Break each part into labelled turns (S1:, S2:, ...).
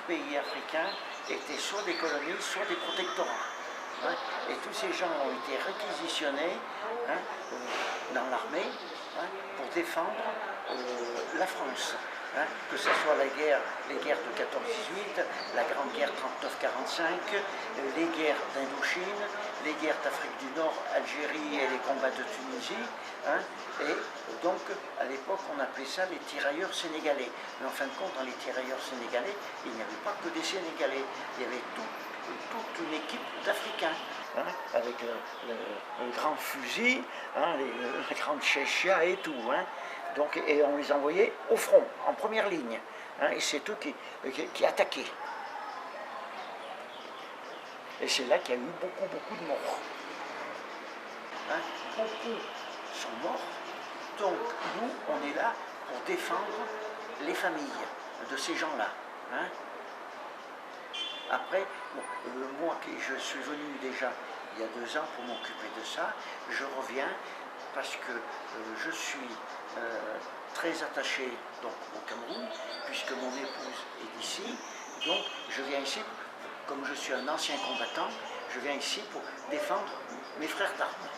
S1: pays africains étaient soit des colonies, soit des protectorats. Hein, et tous ces gens ont été réquisitionnés hein, dans l'armée hein, pour défendre la France. Hein, que ce soit les guerres de 14-18, la Grande Guerre 39-45, les guerres d'Indochine, les guerres d'Afrique du Nord, Algérie et les combats de Tunisie. Hein, et donc, à l'époque, on appelait ça les tirailleurs sénégalais. Mais en fin de compte, dans les tirailleurs sénégalais, il n'y avait pas que des Sénégalais. Il y avait toute une équipe d'Africains. Hein, avec le grand fusil, hein, la grande chéchia et tout. Hein. Donc, et on les envoyait au front, en première ligne. Hein, et c'est eux qui attaquaient. Et c'est là qu'il y a eu beaucoup de morts. Hein, beaucoup sont morts. Donc nous, on est là pour défendre les familles de ces gens-là. Hein. Après, bon, moi, je suis venu déjà il y a 2 ans pour m'occuper de ça, je reviens parce que je suis très attaché donc, au Cameroun, puisque mon épouse est d'ici, donc je viens ici, comme je suis un ancien combattant, je viens ici pour défendre mes frères d'armes,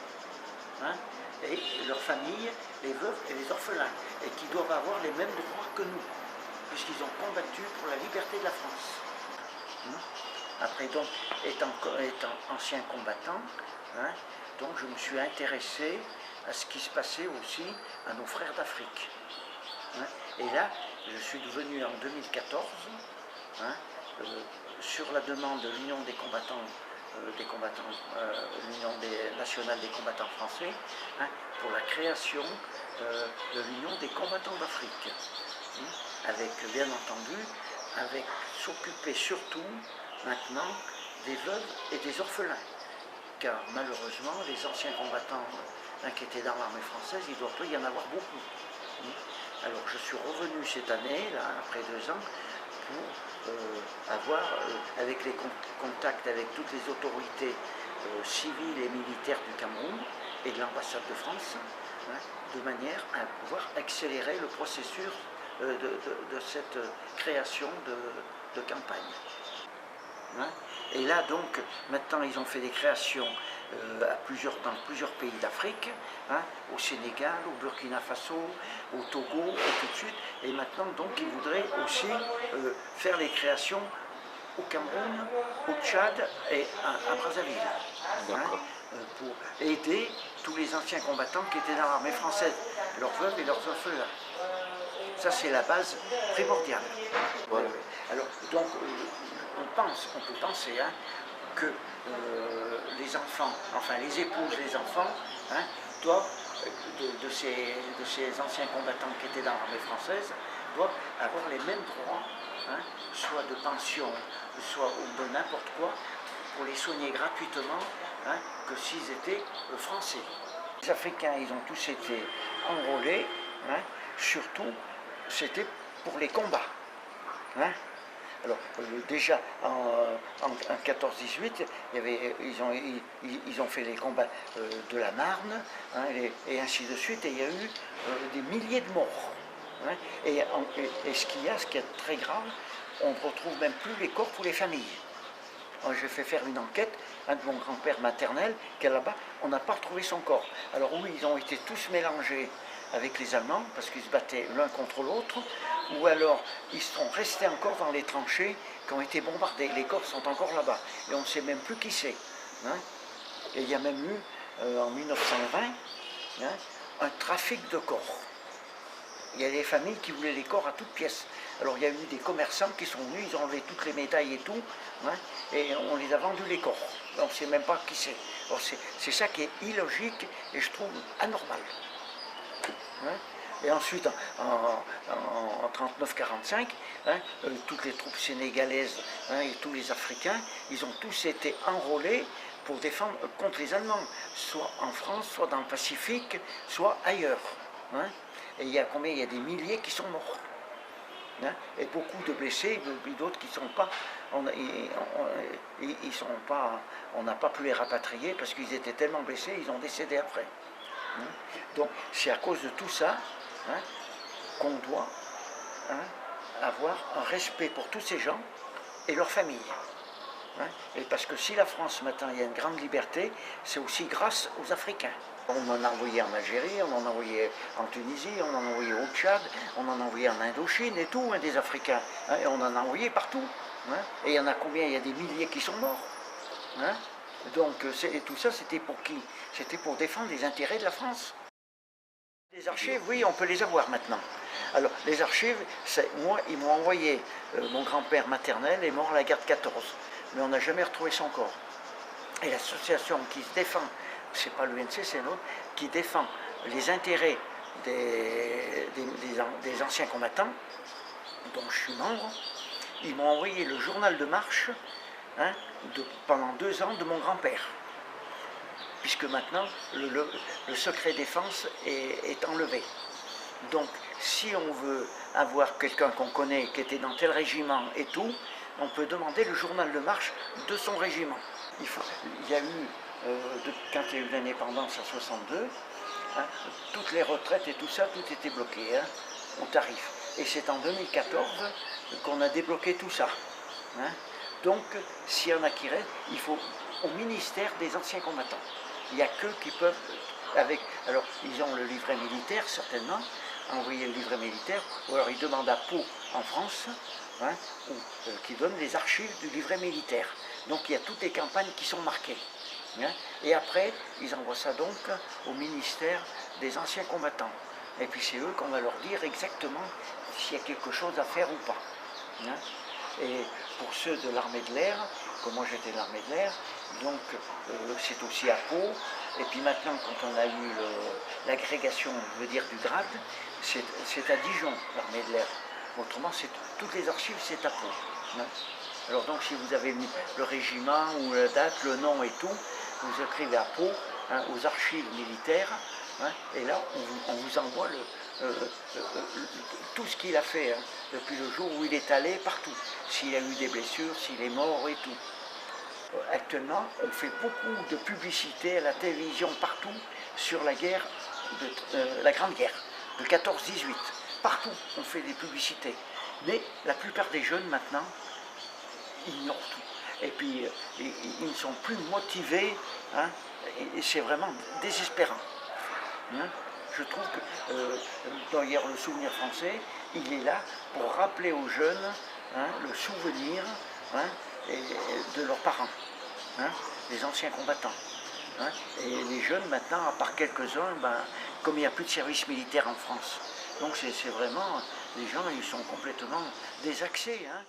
S1: hein, et leurs familles, les veuves et les orphelins, et qui doivent avoir les mêmes droits que nous, puisqu'ils ont combattu pour la liberté de la France. Après, donc, étant ancien combattant, hein, donc je me suis intéressé à ce qui se passait aussi à nos frères d'Afrique. Hein. Et là, je suis devenu en 2014, hein, sur la demande de l'Union des combattants, l'Union nationale des combattants français, hein, pour la création de l'Union des combattants d'Afrique. Hein, avec, bien entendu, avec s'occuper surtout maintenant des veuves et des orphelins, car malheureusement les anciens combattants qui étaient dans l'armée française, il ne doit pas y en avoir beaucoup. Alors je suis revenu cette année, là, après 2 ans, pour avoir, avec les contacts avec toutes les autorités civiles et militaires du Cameroun et de l'ambassade de France, hein, de manière à pouvoir accélérer le processus de cette création de campagne. Hein. Et là donc, maintenant ils ont fait des créations dans plusieurs pays d'Afrique, hein, au Sénégal, au Burkina Faso, au Togo, et tout de suite. Et maintenant donc ils voudraient aussi faire les créations au Cameroun, au Tchad et à Brazzaville. Hein, pour aider tous les anciens combattants qui étaient dans l'armée française, leurs veuves et leurs orphelins. Ça c'est la base primordiale. Voilà. Alors donc on peut penser hein, que les enfants, enfin les épouses, les enfants, hein, doivent, de ces anciens combattants qui étaient dans l'armée française, doivent avoir les mêmes droits, hein, soit de pension, soit de n'importe quoi, pour les soigner gratuitement, hein, que s'ils étaient français. Les Africains, ils ont tous été enrôlés, hein, surtout, c'était pour les combats. Hein. Alors, déjà en 14-18, ils ont fait les combats de la Marne, hein, et ainsi de suite, et il y a eu des milliers de morts. Hein, et ce qui est très grave, on ne retrouve même plus les corps pour les familles. J'ai fait faire une enquête, de mon grand-père maternel, qui est là-bas, on n'a pas retrouvé son corps. Alors oui, ils ont été tous mélangés avec les Allemands, parce qu'ils se battaient l'un contre l'autre, ou alors ils sont restés encore dans les tranchées qui ont été bombardées. Les corps sont encore là-bas, et on ne sait même plus qui c'est. Hein. Et il y a même eu, en 1920, hein, un trafic de corps. Il y a des familles qui voulaient les corps à toutes pièces. Alors il y a eu des commerçants qui sont venus, ils ont enlevé toutes les médailles et tout, hein, et on les a vendus les corps. On ne sait même pas qui c'est. C'est ça qui est illogique et je trouve anormal. Hein. Et ensuite, en 39-45, hein, toutes les troupes sénégalaises, hein, et tous les Africains, ils ont tous été enrôlés pour défendre contre les Allemands, soit en France, soit dans le Pacifique, soit ailleurs. Hein. Et il y a combien? Il y a des milliers qui sont morts. Hein, et beaucoup de blessés, et d'autres qui ne sont pas, on n'a pas pu les rapatrier parce qu'ils étaient tellement blessés, ils ont décédé après. Hein. Donc c'est à cause de tout ça, hein, qu'on doit, hein, avoir un respect pour tous ces gens, et leurs familles. Hein. Et parce que si la France, maintenant, il y a une grande liberté, c'est aussi grâce aux Africains. On en a envoyé en Algérie, on en a envoyé en Tunisie, on en a envoyé au Tchad, on en a envoyé en Indochine et tout, hein, des Africains. Hein, et on en a envoyé partout. Hein. Et il y en a combien? Il y a des milliers qui sont morts. Hein. Donc et tout ça, c'était pour qui? C'était pour défendre les intérêts de la France. Les archives, oui, on peut les avoir maintenant. Alors, les archives, moi, ils m'ont envoyé, mon grand-père maternel est mort à la guerre de 14, mais on n'a jamais retrouvé son corps. Et l'association qui se défend, c'est pas l'UNC, c'est l'autre, qui défend les intérêts des anciens combattants, dont je suis membre, ils m'ont envoyé le journal de marche, hein, pendant 2 ans de mon grand-père. Puisque maintenant, le secret défense est enlevé. Donc, si on veut avoir quelqu'un qu'on connaît, qui était dans tel régiment et tout, on peut demander le journal de marche de son régiment. Il y a eu, quand il y a eu l'indépendance en 62, hein, toutes les retraites et tout ça, tout était bloqué, hein, au tarif. Et c'est en 2014 qu'on a débloqué tout ça. Hein. Donc, s'il y en a qui restent, il faut au ministère des anciens combattants. Il n'y a qu'eux qui peuvent, alors ils ont le livret militaire certainement, envoyer le livret militaire, ou alors ils demandent à Pau en France, hein, qui donne les archives du livret militaire. Donc il y a toutes les campagnes qui sont marquées. Hein, et après, ils envoient ça donc au ministère des anciens combattants. Et puis c'est eux qu'on va leur dire exactement s'il y a quelque chose à faire ou pas. Hein. Et pour ceux de l'armée de l'air, comme moi j'étais de l'armée de l'air, donc c'est aussi à Pau. Et puis maintenant, quand on a eu l'agrégation, je veux dire, du grade, c'est à Dijon, l'armée de l'air. Autrement, toutes les archives, c'est à Pau. Hein. Alors donc, si vous avez le régiment ou la date, le nom et tout, vous écrivez à Pau, hein, aux archives militaires, hein, et là, on vous envoie tout ce qu'il a fait, hein, depuis le jour où il est allé, partout. S'il a eu des blessures, s'il est mort et tout. Actuellement, on fait beaucoup de publicité à la télévision partout sur la guerre, la Grande Guerre de 14-18. Partout, on fait des publicités. Mais la plupart des jeunes maintenant ignorent tout. Et puis, ils ne sont plus motivés. Hein, et c'est vraiment désespérant. Hein. Je trouve que d'ailleurs le souvenir français, il est là pour rappeler aux jeunes, hein, le souvenir, hein, de leurs parents, hein, les anciens combattants. Hein. Et les jeunes maintenant, à part quelques-uns, comme il n'y a plus de service militaire en France, donc c'est vraiment, les gens ils sont complètement désaxés. Hein.